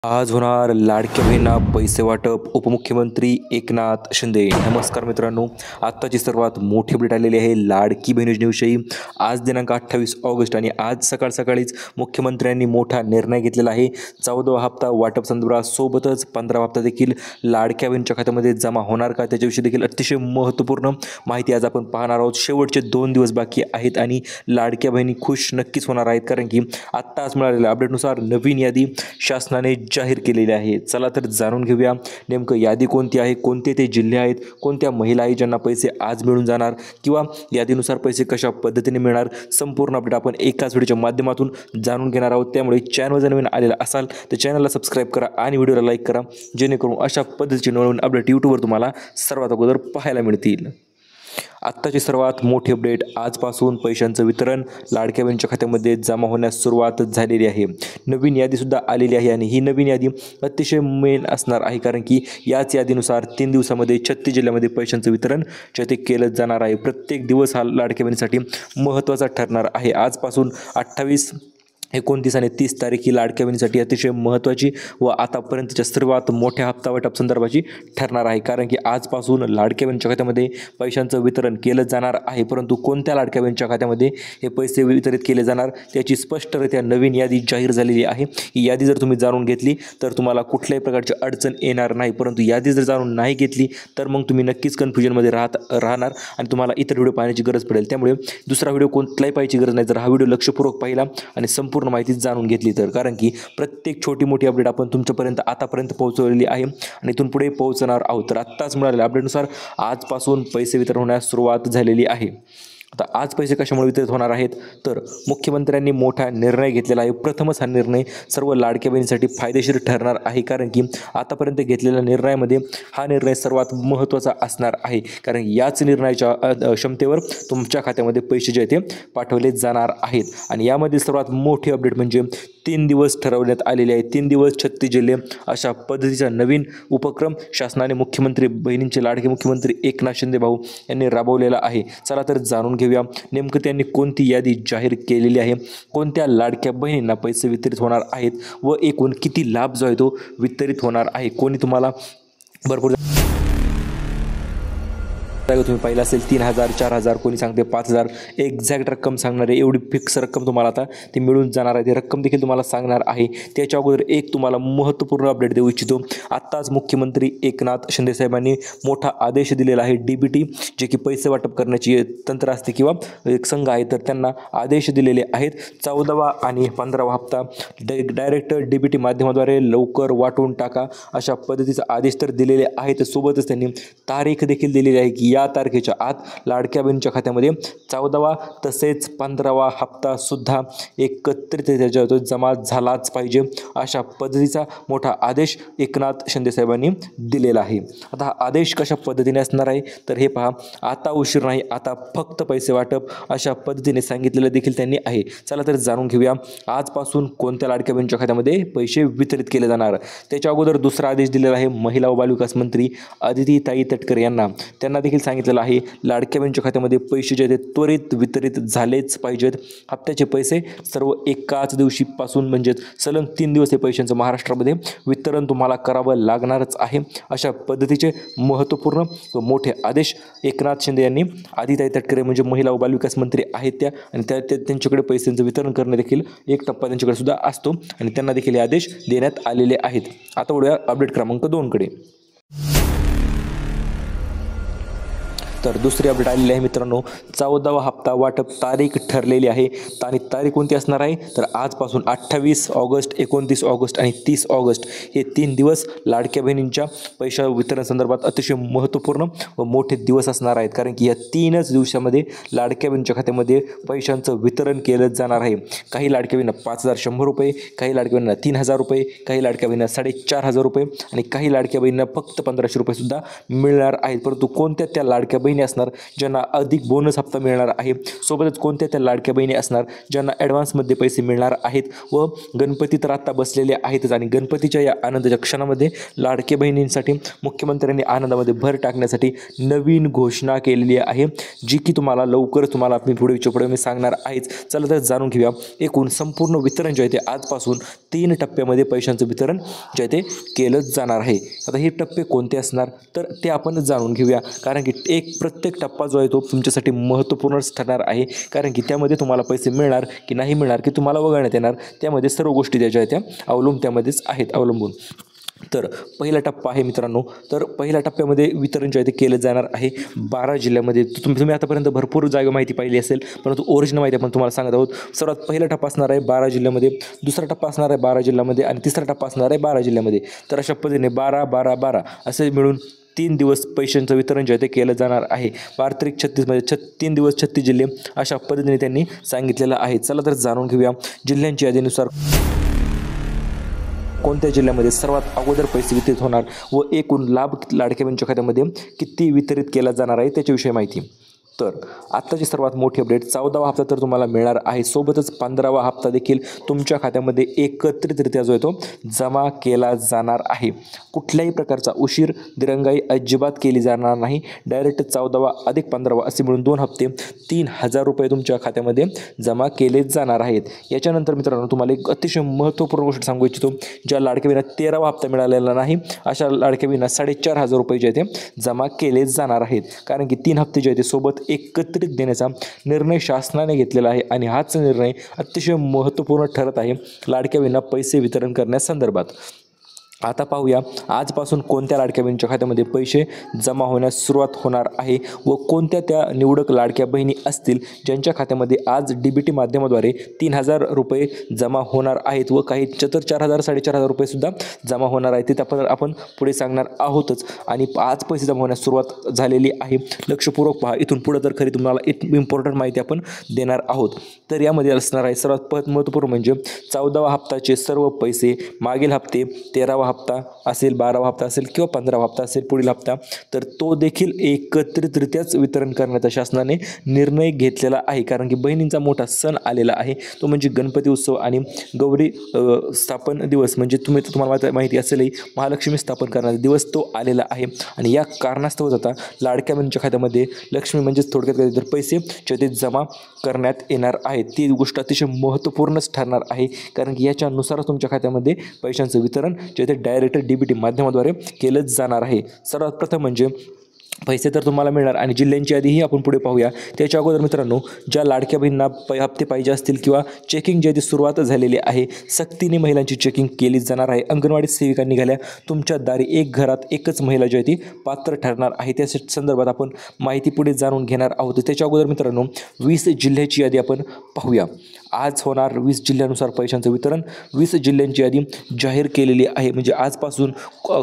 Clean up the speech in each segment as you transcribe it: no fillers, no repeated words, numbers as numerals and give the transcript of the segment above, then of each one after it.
आज होणार लाडक्या बहिणींना पैसे वाटप. उपमुख्यमंत्री एकनाथ शिंदे. नमस्कार मित्रांनो, आत्ताची सर्वात मोठी अपडेट आलेली आहे लाडकी बहीण योजनेविषयी. आज दिनांक 28 ऑगस्ट आणि आज सकाळीच मुख्यमंत्र्यांनी मोठा निर्णय घेतलेला आहे. 14वा हप्ता वाटप संदर्भात सोबतच 15वा हप्ता देखील लाडक्या बहिणीच्या खात्यामध्ये जमा होणार का, त्याच्याविषयी देखील अतिशय महत्त्वपूर्ण माहिती आज आपण पाहणार आहोत. शेवटचे 2 दिवस बाकी आहेत आणि लाडक्या बहिणी खुश नक्कीच होणार आहेत, कारण की आत्ताच मिळालेल्या अपडेटनुसार नवीन यादी शासनाने जाहीर केलेली आहे. चला तर जाणून घेऊया नेमकं यादी कोणती आहे, कोणते ते जिल्हे आहेत, कोणत्या महिला आहेत ज्यांना पैसे आज मिळून जाणार किंवा यादीनुसार पैसे कशा पद्धतीने मिळणार. संपूर्ण अपडेट आपण एकाच व्हिडिओच्या माध्यमातून जाणून घेणार आहोत. त्यामुळे चॅनलवर जर नवीन आलेला असाल तर चॅनलला सबस्क्राईब करा आणि व्हिडिओला लाईक करा, जेणेकरून अशा पद्धतीचे नवीन अपडेट यूट्यूबवर तुम्हाला सर्वात अगोदर पाहायला मिळतील. आत्ताची सर्वात मोठी अपडेट, आजपासून पैशांचं वितरण लाडक्या बहिणीच्या खात्यामध्ये जमा होण्यास सुरुवात झालेली आहे. नवीन यादीसुद्धा आलेली आहे आणि ही नवीन यादी अतिशय मेन असणार आहे, कारण की याच यादीनुसार 3 दिवसामध्ये 36 जिल्ह्यामध्ये पैशांचं वितरण जे ते केलं जाणार आहे. प्रत्येक दिवस हा लाडक्या बहिणीसाठी महत्त्वाचा ठरणार आहे. आजपासून 28, 29 आणि 30 तारीख ही लाडक्या बहिणीसाठी अतिशय महत्त्वाची व आतापर्यंतच्या सर्वात मोठ्या हप्ता वाटप संदर्भाची ठरणार आहे, कारण की आजपासून लाडक्या बहिणीच्या खात्यामध्ये पैशांचं वितरण केलं जाणार आहे. परंतु कोणत्या लाडक्या बहिणीच्या खात्यामध्ये हे पैसे वितरित केले जाणार त्याची स्पष्टरित्या नवीन यादी जाहीर झालेली आहे. ही यादी जर तुम्ही जाणून घेतली तर तुम्हाला कुठल्याही प्रकारची अडचण येणार नाही. परंतु यादी जर जाणून नाही घेतली तर मग तुम्ही नक्कीच कन्फ्युजनमध्ये राहणार आणि तुम्हाला इतर व्हिडिओ पाहण्याची गरज पडेल. त्यामुळे दुसरा व्हिडिओ कोणताही पाहायची गरज नाही जर हा व्हिडिओ लक्षपूर्वक पाहिला आणि संपूर्ण माहिती जाणून घेतली तर, कारण की प्रत्येक छोटी मोठी अपडेट आपण तुमच्यापर्यंत आतापर्यंत पोहोचवलेली आहे आणि इथून पुढे पोहोचणार आहोत. तर आत्ताच मिळालेल्या अपडेटनुसार आजपासून पैसे वितरण होण्यास सुरुवात झालेली आहे. आता आज पैसे कशामुळे वितरित होणार आहेत, तर मुख्यमंत्र्यांनी मोठा निर्णय घेतलेला आहे. प्रथमच हा निर्णय सर्व लाडक्या बहिणींसाठी फायदेशीर ठरणार आहे, कारण की आतापर्यंत घेतलेल्या निर्णयामध्ये हा निर्णय सर्वात महत्त्वाचा असणार आहे, कारण याच निर्णयाच्या क्षमतेवर तुमच्या खात्यामध्ये पैसे जे ते पाठवले जाणार आहेत. आणि यामध्ये सर्वात मोठी अपडेट म्हणजे 3 दिवस ठरवण्यात आलेले आहेत. 3 दिवस 36 जिल्हे अशा पद्धतीचा नवीन उपक्रम शासनाने मुख्यमंत्री बहिणींचे लाडके मुख्यमंत्री एकनाथ शिंदे भाऊ यांनी राबवलेला आहे. चला तर जाणून घेऊया नेमकं त्यांनी कोणती यादी जाहीर केलेली आहे, कोणत्या लाडक्या बहिणींना पैसे वितरित होणार आहेत व एकूण किती लाभ जो आहे तो वितरित होणार आहे. कोणी तुम्हाला भरपूर तुम्ही पाहिलं असेल 3,000, 4,000, कोणी सांगते 5,000, एक्झॅक्ट रक्कम सांगणार आहे. एवढी फिक्स रक्कम तुम्हाला आता ती मिळून जाणार आहे. ती रक्कम देखील तुम्हाला सांगणार आहे. त्याच्या अगोदर एक तुम्हाला महत्त्वपूर्ण अपडेट देऊ इच्छितो. आत्ताच मुख्यमंत्री एकनाथ शिंदे साहेबांनी मोठा आदेश दिलेला आहे. DBT जे की पैसे वाटप करण्याची तंत्र असते किंवा एक संघ आहे, तर त्यांना आदेश दिलेले आहेत. 14वा आणि 15वा हप्ता डायरेक्ट DBT माध्यमाद्वारे लवकर वाटून टाका अशा पद्धतीचा आदेश तर दिलेले आहेत. सोबतच त्यांनी तारीख देखील दिलेली आहे की या तारखेच्या आत लाडक्या बहिणीच्या खात्यामध्ये 14वा तसेच 15वा हप्ता सुद्धा एकत्रित त्याच्यात जमा झालाच पाहिजे अशा पद्धतीचा मोठा आदेश एकनाथ शिंदे साहेबांनी दिलेला आहे. आता हा आदेश कशा पद्धतीने असणार आहे तर हे पहा, आता उशीर नाही, आता फक्त पैसे वाटप अशा पद्धतीने सांगितलेलं देखील त्यांनी आहे. चला तर जाणून घेऊया आजपासून कोणत्या लाडक्या बहिणीच्या खात्यामध्ये पैसे वितरित केले जाणार. त्याच्या अगोदर दुसरा आदेश दिलेला आहे महिला व बालविकास मंत्री अदितीताई तटकर यांना. त्यांना देखील सांगितलेलं आहे लाडक्या बहिणीच्या खात्यामध्ये पैसे जे आहेत त्वरित वितरित झालेच पाहिजेत. हप्त्याचे पैसे सर्व एकाच दिवशीपासून म्हणजेच सलग 3 दिवस हे पैशांचं महाराष्ट्रामध्ये वितरण तुम्हाला करावं लागणारच आहे. अशा पद्धतीचे महत्त्वपूर्ण व मोठे आदेश एकनाथ शिंदे यांनी अदितीताई तटकरे म्हणजे महिला व बालविकास मंत्री आहेत त्या, आणि त्यांच्याकडे पैशांचं वितरण करणं देखील एक टप्पा त्यांच्याकडे सुद्धा असतो आणि त्यांना देखील हे आदेश देण्यात आलेले आहेत. आता वळूया अपडेट क्रमांक 2 कडे. तर दुसरी अपडेट आलेली आहे मित्रांनो, 14वा हप्ता वाटप तारीख ठरलेली आहे. आणि तारीख कोणती असणार आहे तर आजपासून 28 ऑगस्ट, 29 ऑगस्ट आणि 30 ऑगस्ट हे 3 दिवस लाडक्या बहिणींच्या पैशा वितरण संदर्भात अतिशय महत्त्वपूर्ण व मोठे दिवस असणार आहेत, कारण की या 3च दिवसामध्ये लाडक्या बहिणीच्या खात्यामध्ये पैशांचं वितरण केलं जाणार आहे. काही लाडक्या बहिणींना 5,100 रुपये, काही लाडक्या बहिणींना 3,000 रुपये, काही लाडक्या बहिणींना 4,500 रुपये आणि काही लाडक्या बहिणींना फक्त 1,500 रुपये सुद्धा मिळणार आहेत. परंतु कोणत्या त्या लाडक्या बहिणी असणार ज्यांना अधिक बोनस हप्ता मिळणार आहे, सोबतच कोणत्या त्या लाडक्या बहिणी असणार ज्यांना ॲडव्हान्समध्ये पैसे मिळणार आहेत, व गणपती तर आत्ता बसलेले आहेतच आणि गणपतीच्या या आनंदाच्या क्षणामध्ये लाडक्या बहिणींसाठी मुख्यमंत्र्यांनी आनंदामध्ये भर टाकण्यासाठी नवीन घोषणा केलेली आहे, जी की तुम्हाला लवकरच तुम्हाला मी पुढे मी सांगणार आहेच. चला तर जाणून घेऊया एकूण संपूर्ण वितरण जे आहे ते आजपासून 3 टप्प्यामध्ये पैशांचं वितरण जे आहे ते केलं जाणार आहे. आता हे टप्पे कोणते असणार तर ते आपण जाणून घेऊया, कारण की प्रत्येक टप्पा जो आहे तो तुमच्यासाठी महत्त्वपूर्णच ठरणार आहे, कारण की त्यामध्ये तुम्हाला पैसे मिळणार की नाही मिळणार की तुम्हाला वगळण्यात येणार, त्यामध्ये सर्व गोष्टी ज्या आहेत त्या त्यामध्येच आहेत अवलंबून. तर पहिला टप्पा आहे मित्रांनो, तर पहिल्या टप्प्यामध्ये वितरण जे आहे ते केलं जाणार आहे 12 जिल्ह्यामध्ये. तुम्ही आतापर्यंत भरपूर जागा माहिती पाहिली असेल, परंतु ओरिजिनल माहिती आपण तुम्हाला सांगत आहोत. सर्वात पहिला टप्पा असणार आहे 12 जिल्ह्यामध्ये, दुसरा टप्पा असणार आहे 12 जिल्ह्यामध्ये आणि तिसरा टप्पा असणार आहे 12 जिल्ह्यामध्ये. तर अशा पद्धतीने 12-12-12 असे मिळून 3 दिवस पैशांचं वितरण जे आहे ते केलं जाणार आहे. वार्षिक 36 3 दिवस 36 जिल्हे अशा पद्धतीने त्यांनी सांगितलेलं आहे. चला तर जाणून घेऊया जिल्ह्यांच्या यादीनुसार कोणत्या जिल्ह्यामध्ये सर्वात अगोदर पैसे वितरित होणार व एकूण लाभ लाडक्या बहिणीच्या खात्यामध्ये किती वितरित केला जाणार आहे त्याच्याविषयी माहिती. तर आत्ताची सर्वात मोठी अपडेट 14वा हप्ता तर तुम्हाला मिळणार आहे, सोबतच 15वा हप्ता देखील तुमच्या खात्यामध्ये एकत्रितरित्या जो आहे तो जमा केला जाणार आहे. कुठल्याही प्रकारचा उशीर दिरंगाई अजिबात केली जाणार नाही. डायरेक्ट 14वा अधिक 15वा असे मिळून 2 हप्ते 3000 रुपये तुमच्या खात्यामध्ये जमा केले जाणार आहेत. याच्यानंतर मित्रांनो तुम्हाला एक अतिशय महत्त्वपूर्ण गोष्ट सांगू इच्छितो, ज्या लाडक्या बहिणींना 13वा हप्ता मिळालेला नाही अशा लाडक्या बहिणींना 4500 रुपये जे आहे ते जमा केले जाणार आहेत, कारण की 3 हप्ते जे आहे ते सोबत एकत्रित देण्याचा निर्णय शासनाने घेतलेला आहे आणि हाच निर्णय अतिशय महत्त्वपूर्ण ठरत आहे लाडक्या बहिणींना पैसे वितरण करण्यासंदर्भात. आता पाहूया आजपासून कोणत्या लाडक्या बहिणीच्या खात्यामध्ये पैसे जमा होण्यास सुरुवात होणार आहे व कोणत्या त्या निवडक लाडक्या बहिणी असतील ज्यांच्या खात्यामध्ये आज DBT माध्यमाद्वारे 3000 रुपये जमा होणार आहेत व काही 4000 4500 रुपये सुद्धा जमा होणार आहेत. ते आपण पुढे सांगणार आहोतच आणि आज पैसे जमा होण्यास सुरुवात झालेली आहे. लक्षपूर्वक पहा, इथून पुढे तर खरी तुम्हाला इम्पॉर्टंट माहिती आपण देणार आहोत. तर यामध्ये असणार आहे सर्वात महत्त्वपूर्ण म्हणजे 14वा हप्त्याचे सर्व पैसे, मागील हप्ते 13वा हप्ता असेल, 12वा हप्ता असेल किंवा 15वा हप्ता असेल पुढील हप्ता, तर तो देखील एकत्रितरित्याच वितरण करण्याचा शासनाने निर्णय घेतलेला आहे, कारण की बहिणींचा मोठा सण आलेला आहे तो म्हणजे गणपती उत्सव आणि गौरी स्थापन दिवस, म्हणजे तुम्हाला माहिती असेलही महालक्ष्मी स्थापन करण्याचा दिवस तो आलेला आहे आणि या कारणास्तव जाता लाडक्या बहिणीच्या खात्यामध्ये लक्ष्मी म्हणजेच थोडक्यात तर पैसे जे ते जमा करण्यात येणार आहेत. ती गोष्ट अतिशय महत्त्वपूर्णच ठरणार आहे, कारण की याच्यानुसारच तुमच्या खात्यामध्ये पैशांचं वितरण जे ते डायरेक्ट DBT माध्यमाद्वारे केलं जाणार आहे. सर्वात प्रथम म्हणजे पैसे तर तुम्हाला मिळणार आणि जिल्ह्यांची यादीही आपण पुढे पाहूया. त्याच्या अगोदर मित्रांनो, ज्या लाडक्या बहिणींना हप्ते पाहिजे असतील किंवा चेकिंग जी आहे ती सुरुवात झालेली आहे, सक्तीने महिलांची चेकिंग केली जाणार आहे. अंगणवाडी सेविका निघाल्या तुमच्या दारी, एक घरात एकच महिला जी आहे ती पात्र ठरणार आहे. त्या संदर्भात आपण माहिती पुढे जाणून घेणार आहोत. त्याच्या अगोदर मित्रांनो 20 जिल्ह्याची यादी आपण पाहूया. आज होणार 20 जिल्ह्यानुसार पैशांचं वितरण. 20 जिल्ह्यांची यादी जाहीर केलेली आहे, म्हणजे आजपासून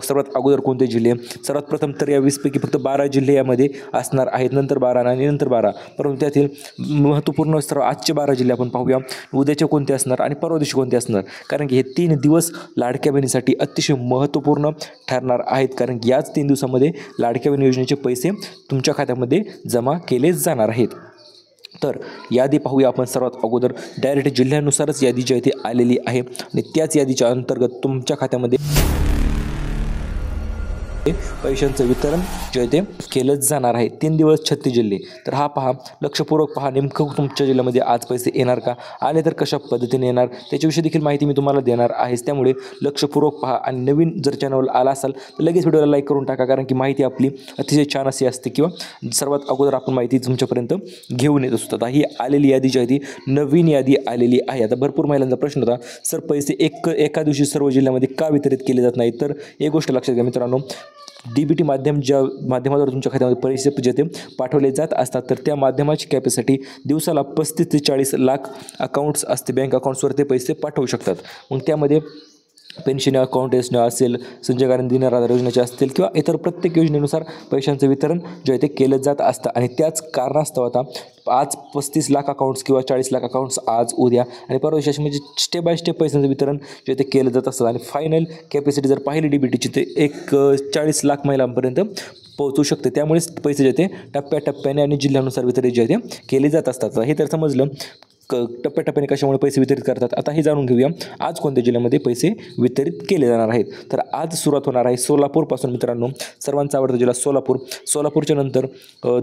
सर्वात अगोदर कोणते जिल्हे, सर्वात प्रथम तर या 20 पैकी फक्त 12 जिल्हे यामध्ये असणार आहेत, नंतर 12 आणि नंतर 12, परंतु त्यातील महत्त्वपूर्ण सर्व आजचे 12 जिल्हे आपण पाहूया. उद्याचे कोणते असणार आणि परवा दिवशी कोणते असणार, कारण की हे 3 दिवस लाडक्या बहिणीसाठी अतिशय महत्त्वपूर्ण ठरणार आहेत, कारण की याच 3 दिवसामध्ये लाडक्या बहिणी योजनेचे पैसे तुमच्या खात्यामध्ये जमा केले जाणार आहेत. तर यादी पाहूया आपण. सर्वात अगोदर डायरेक्ट जिल्ह्यानुसारच यादी जी आहे ती आलेली आहे आणि त्याच यादीच्या अंतर्गत तुमच्या खात्यामध्ये पैशांचं वितरण जे आहे ते केलं जाणार आहे. 3 दिवस 36 जिल्हे. तर हा पहा, लक्षपूर्वक पहा, नेमकं तुमच्या जिल्ह्यामध्ये आज पैसे येणार का, आले तर कशा पद्धतीने येणार त्याच्याविषयी देखील माहिती मी तुम्हाला देणार आहेच. त्यामुळे लक्षपूर्वक पहा आणि नवीन जर चॅनलवर आला असाल तर लगेच व्हिडिओला लाईक करून टाका, कारण की माहिती आपली अतिशय छान अशी असते किंवा सर्वात अगोदर आपण माहिती तुमच्यापर्यंत घेऊन येत असतो. आता ही आलेली यादी जी आहे ती नवीन यादी आलेली आहे. आता भरपूर महिलांचा प्रश्न होता, सर पैसे एका दिवशी सर्व जिल्ह्यामध्ये का वितरित केले जात नाही. तर एक गोष्ट लक्षात घ्या मित्रांनो, DBT ज्या माध्यमाद्वारे तुमच्या खात्यामध्ये पैसे जे ते पाठवले जात असतात, तर त्या माध्यमाची कॅपॅसिटी दिवसाला 35 ते 40 लाख अकाउंट्स असते, बँक अकाउंट्सवर ते पैसे पाठवू शकतात. मग त्यामध्ये पेन्शन अकाउंट योजना असेल, संजय गांधी निराधार योजनेचे असतील किंवा इतर प्रत्येक योजनेनुसार पैशांचं वितरण जे आहे ते केलं जात असतं आणि त्याच कारणास्तव आता आज 35 लाख अकाउंट्स किंवा 40 लाख अकाउंट्स आज उद्या आणि परवा दिवशी म्हणजे स्टेप बाय स्टेप पैशांचं वितरण जे ते केलं जात असतं आणि फायनल कॅपॅसिटी जर पाहिली DBTची ते 40 लाख महिलांपर्यंत पोहोचू शकते। त्यामुळेच पैसे जे ते टप्प्याटप्प्याने आणि जिल्ह्यानुसार वितरित जे ते केले जात असतात। हे तर समजलं टप्प्याटप्प्याने कशामुळे पैसे वितरित करतात। आता हे जाणून घेऊया आज कोणत्या जिल्ह्यामध्ये पैसे वितरित केले जाणार आहेत। तर आज सुरुवात होणार आहे सोलापूरपासून मित्रांनो, सर्वांचा आवडता जिल्हा सोलापूर। सोलापूरच्या नंतर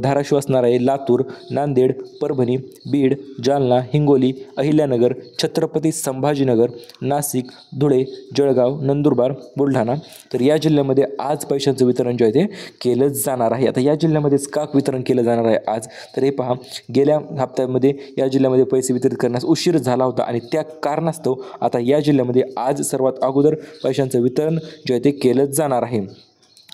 धाराशिव असणार आहे, लातूर, नांदेड, परभणी, बीड, जालना, हिंगोली, अहिल्यानगर, छत्रपती संभाजीनगर, नाशिक, धुळे, जळगाव, नंदुरबार, बुलढाणा। तर या जिल्ह्यामध्ये आज पैशांचं वितरण जे आहे ते केलं जाणार आहे। आता या जिल्ह्यामध्येच का वितरण केलं जाणार आहे आज, तर हे पहा, गेल्या हप्त्यामध्ये या जिल्ह्यामध्ये पैसे वितरित करण्यास उशीर झाला होता आणि त्या कारणास्तव आता या जिल्ह्यामध्ये आज सर्वात अगोदर पैशांचं वितरण जे आहे ते केलं जाणार आहे।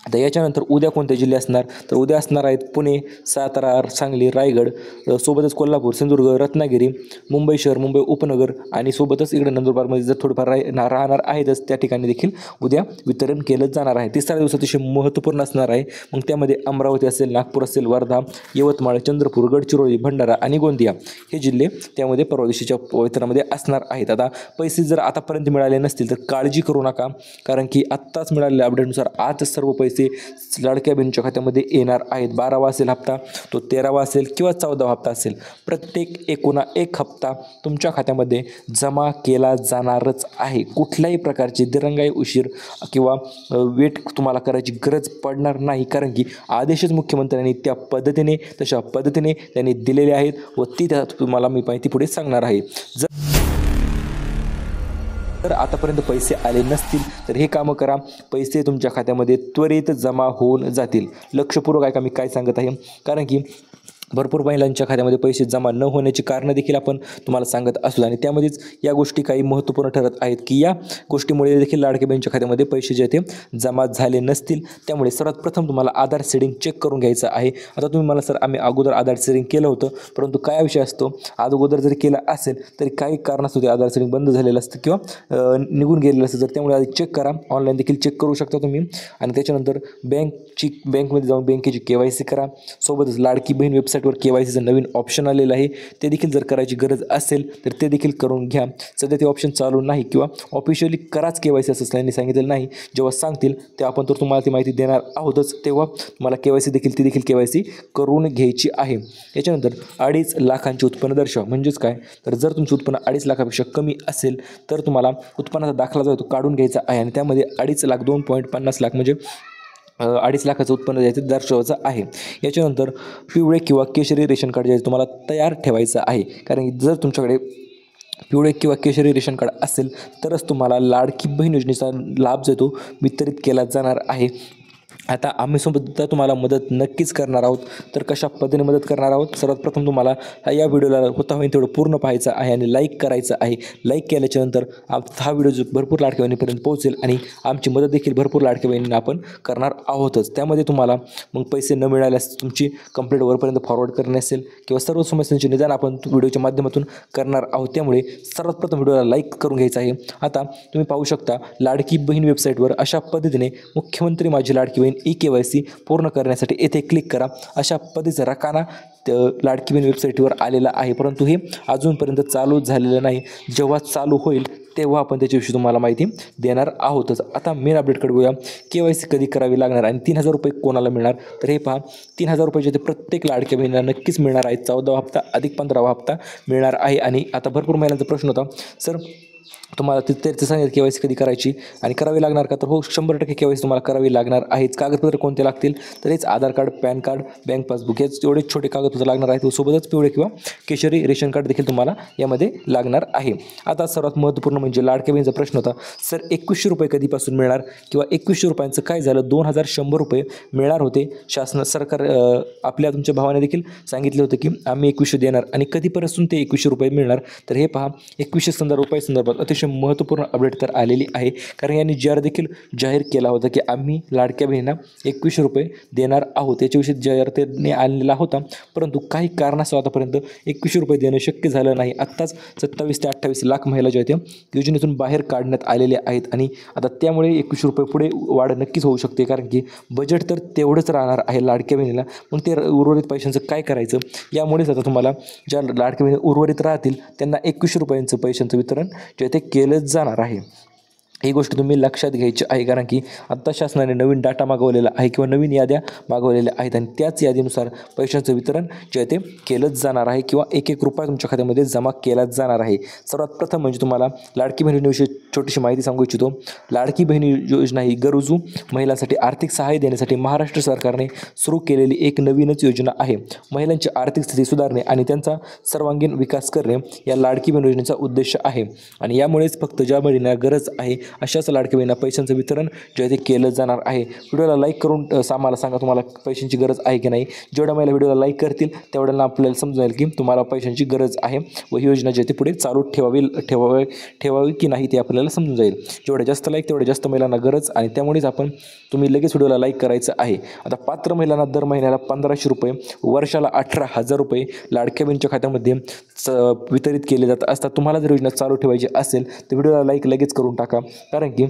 आता याच्यानंतर उद्या कोणते जिल्हे असणार, तर उद्या असणार आहेत पुणे, सातारा, सांगली, रायगड, सोबतच कोल्हापूर, सिंधुदुर्ग, रत्नागिरी, मुंबई शहर, मुंबई उपनगर आणि सोबतच इकडे नंदुरबारमध्ये जर थोडंफार राहणार आहेतच त्या ठिकाणी देखील उद्या वितरण केलं जाणार आहे। तिसऱ्या दिवस अतिशय महत्त्वपूर्ण असणार आहे, मग त्यामध्ये अमरावती असेल, नागपूर असेल, वर्धा, यवतमाळ, चंद्रपूर, गडचिरोली, भंडारा आणि गोंदिया हे जिल्हे त्यामध्ये परवा दिवशीच्या वितरणामध्ये असणार आहेत। आता पैसे जर आतापर्यंत मिळाले नसतील तर काळजी करू नका, कारण की आत्ताच मिळालेल्या अपडेटनुसार आज सर्व पैसे लाडक्या बहिणीच्या खात्यामध्ये येणार आहेत। 12वा असेल हप्ता, तो 13वा असेल किंवा 14वा हप्ता असेल, प्रत्येक एकूणा एक हप्ता तुमच्या खात्यामध्ये जमा केला जाणारच आहे। कुठल्याही प्रकारची दिरंगाई, उशीर किंवा वेट तुम्हाला करायची गरज पडणार नाही, कारण की आदेशच मुख्यमंत्र्यांनी तशा पद्धतीने त्यांनी दिलेले आहेत व ती तुम्हाला मी माहिती पुढे सांगणार आहे। जर आतापर्यंत पैसे आले नसतील तर हे कामं करा, पैसे तुमच्या खात्यामध्ये त्वरित जमा होऊन जातील। लक्षपूर्वक ऐका मी काय सांगत आहे, कारण की भरपूर महिलांच्या खात्यामध्ये पैसे जमा न होण्याची कारणं देखील आपण तुम्हाला सांगत असतो आणि त्यामध्येच या गोष्टी काही महत्त्वपूर्ण ठरत आहेत की या गोष्टीमुळे देखील लाडक्या बहिणीच्या खात्यामध्ये पैसे जे ते जमा झाले नसतील। त्यामुळे सर्वात प्रथम तुम्हाला आधार सेटिंग चेक करून घ्यायचं आहे। आता तुम्ही मला सर आम्ही अगोदर आधार सेटिंग केलं होतं, परंतु काय विषय असतो, अगोदर जर केलं असेल तरी काही कारणास्तव ते आधार सेटिंग बंद झालेलं असतं किंवा निघून गेलेलं असतं, तर त्यामुळे आधी चेक करा, ऑनलाईन देखील चेक करू शकता तुम्ही। आणि त्याच्यानंतर बँकमध्ये जाऊन बँकेची KYC करा। सोबतच लाडकी बहीण वेबसाईटवर KYCचं नवीन ऑप्शन आलेलं आहे, ते देखील जर करायची गरज असेल तर ते देखील करून घ्या। सध्या ते ऑप्शन चालू नाही किंवा ऑफिशियली कराच KYC असं त्यांनी सांगितलेलं नाही। जेव्हा सांगतील तेव्हा आपण तर तुम्हाला ती माहिती देणार आहोतच, तेव्हा मला KYC देखील KYC करून घ्यायची आहे। याच्यानंतर 2.5 लाखांचे उत्पन्न दर्शवा, म्हणजेच काय, तर जर तुमचं उत्पन्न 2.5 लाखापेक्षा कमी असेल तर तुम्हाला उत्पन्नाचा दाखला जो आहे तो काढून घ्यायचा आहे आणि त्यामध्ये 2.5 लाख 2.50 लाख म्हणजे 2.5 लाखाचं उत्पन्न द्यायचं दर्शवायचं आहे। याच्यानंतर पिवळे किंवा केशरी रेशन कार्ड जे आहे तुम्हाला तयार ठेवायचं आहे, कारण जर तुमच्याकडे पिवळे किंवा केशरी रेशन कार्ड असेल तरच तुम्हाला लाडकी बहीण योजनेचा लाभ जो तो वितरित केला जाणार आहे। आता आम्ही सुद्धा तुम्हाला मदत नक्कीच करणार आहोत, तर कशा पद्धतीने मदत करणार आहोत, सर्वात प्रथम तुम्हाला या व्हिडिओला होता होईल तेवढं पूर्ण पाहायचं आहे आणि लाईक करायचं आहे। लाईक केल्याच्यानंतर हा व्हिडिओ भरपूर लाडक्या बहिणीपर्यंत पोहोचेल आणि आमची मदत देखील भरपूर लाडक्या बहिणींना आपण करणार आहोतच। त्यामध्ये तुम्हाला मग पैसे न मिळाल्यास तुमची कंप्लेंट वरपर्यंत फॉरवर्ड करणे असेल किंवा सर्व समस्यांचे निदान आपण व्हिडिओच्या माध्यमातून करणार आहोत, त्यामुळे सर्वात प्रथम व्हिडिओला लाईक करून घ्यायचं आहे। आता तुम्ही पाहू शकता लाडकी बहीण वेबसाईटवर अशा पद्धतीने मुख्यमंत्री माझी लाडकी बहीण KYC पूर्ण करण्यासाठी येथे क्लिक करा, अशा पद्धतीचा रकाना लाडकी बहीण वेबसाईटवर आलेला आहे, परंतु हे अजूनपर्यंत चालू झालेलं नाही। जेव्हा चालू होईल तेव्हा आपण त्याच्याविषयी तुम्हाला माहिती देणार आहोतच। आता मेन अपडेटकडे बघूया, KYC कधी करावी लागणार आणि 3,000 रुपये कोणाला मिळणार, तर हे पहा 3,000 रुपये ते प्रत्येक लाडक्या बहिणीला नक्कीच मिळणार आहे। 14वा हप्ता अधिक 15वा हप्ता मिळणार आहे। आणि आता भरपूर महिलांचा प्रश्न होता, सर तुम्हाला ते सांगितलं KYC कधी करायची आणि करावी लागणार का, तर हो 100% KYC तुम्हाला करावी लागणार आहेच। कागदपत्र कोणते लागतील, तर हेच Aadhaar card, PAN card, bank passbook, हेच एवढे छोटे कागदपत्र लागणार आहेत, सोबतच पिवळे किंवा केशरी रेशन कार्ड देखील तुम्हाला यामध्ये लागणार आहे। आता सर्वात महत्त्वपूर्ण म्हणजे लाडक्या बहिणीचा प्रश्न होता, सर 2100 रुपये कधीपासून मिळणार किंवा 2100 रुपयांचं काय झालं, 2100 रुपये मिळणार होते। सरकार आपल्या तुमच्या भावाने देखील सांगितले होते की आम्ही 2100 देणार आणि कधीपासून ते 2100 रुपये मिळणार, तर हे पहा 2100 रुपये संदर्भात अतिशय महत्त्वपूर्ण अपडेट तर आलेली आहे, कारण यांनी देखील जाहीर केला होता की आम्ही लाडक्या बहिणींना 2100 रुपये देणार आहोत। याच्याविषयी जाहीरतेने आणलेला होता, परंतु काही कारणास्तव आतापर्यंत 2100 रुपये देणं शक्य झालं नाही। आत्ताच 27 ते 28 लाख महिला ज्या आहेत योजनेतून बाहेर काढण्यात आलेल्या आहेत आणि आता त्यामुळे 2100 रुपये पुढे वाढ नक्कीच होऊ शकते, कारण की बजेट तर तेवढंच राहणार आहे लाडक्या बहिणीला। मग ते उर्वरित पैशांचं काय करायचं, यामुळेच आता तुम्हाला ज्या लाडक्या बहिणी उर्वरित राहतील त्यांना 2100 रुपयांचं पैशांचं वितरण जे ते केलं जाणार आहे। ही गोष्ट तुम्ही लक्षात घ्यायची आहे, कारण की आत्ता शासनाने नवीन डाटा मागवलेला आहे किंवा नवीन याद्या मागवलेल्या आहेत आणि त्याच यादीनुसार पैशांचं वितरण जे आहे ते केलंच जाणार आहे किंवा एक एक रुपया तुमच्या खात्यामध्ये जमा केलाच जाणार आहे. सर्वात प्रथम म्हणजे तुम्हाला लाडकी बहीण योजनेविषयी छोटीशी माहिती सांगू इच्छितो. लाडकी बहीण योजना ही गरजू महिलांसाठी आर्थिक सहाय्य देण्यासाठी महाराष्ट्र सरकारने सुरू केलेली एक नवीनच योजना आहे. महिलांची आर्थिक स्थिती सुधारणे आणि त्यांचा सर्वांगीण विकास करणे या लाडकी बहीण योजनेचा उद्देश आहे आणि यामुळेच फक्त ज्या महिलांना गरज आहे अशाच लाडकी बहिणींना पैशांचं वितरण जे आहे ते केलं जाणार आहे. व्हिडिओला लाईक करून आम्हाला सांगा तुम्हाला पैशांची गरज आहे की नाही. जेवढ्या महिला व्हिडिओला लाईक करतील तेवढ्यांना आपल्याला समजेल की तुम्हाला पैशांची गरज आहे व ही योजना जी आहे ती पुढे चालू ठेवावी की नाही ते आपल्याला समजून जाईल. जेवढे जास्त लाईक तेवढ्या जास्त महिलांना गरज आणि त्यामुळेच तुम्ही लगेच व्हिडिओला लाईक करायचं आहे. आता पात्र महिलांना दर महिन्याला 1500 रुपये, वर्षाला 18,000 रुपये लाडक्या बहिणीच्या खात्यामध्ये वितरित केले जात असतात. तुम्हाला जर योजना चालू ठेवायची असेल तर व्हिडिओला लाईक लगेच करून टाका, कारण की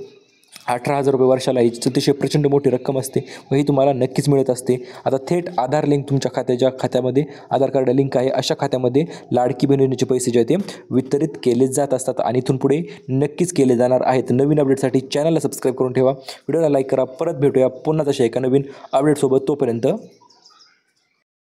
18,000 रुपये वर्षाला ही अतिशय प्रचंड मोठी रक्कम असते व ही तुम्हाला नक्कीच मिळत असते. आता थेट आधार लिंक तुमच्या खात्यामध्ये आधार कार्ड लिंक आहे अशा खात्यामध्ये लाडकी बहीण योजनेचे पैसे जे आहेत ते वितरित केले जात असतात आणि इथून पुढे नक्कीच केले जाणार आहेत. नवीन अपडेटसाठी चॅनलला सबस्क्राईब करून ठेवा, व्हिडिओला लाईक करा. परत भेटूया पुन्हा तशा एका नवीन अपडेटसोबत. तोपर्यंत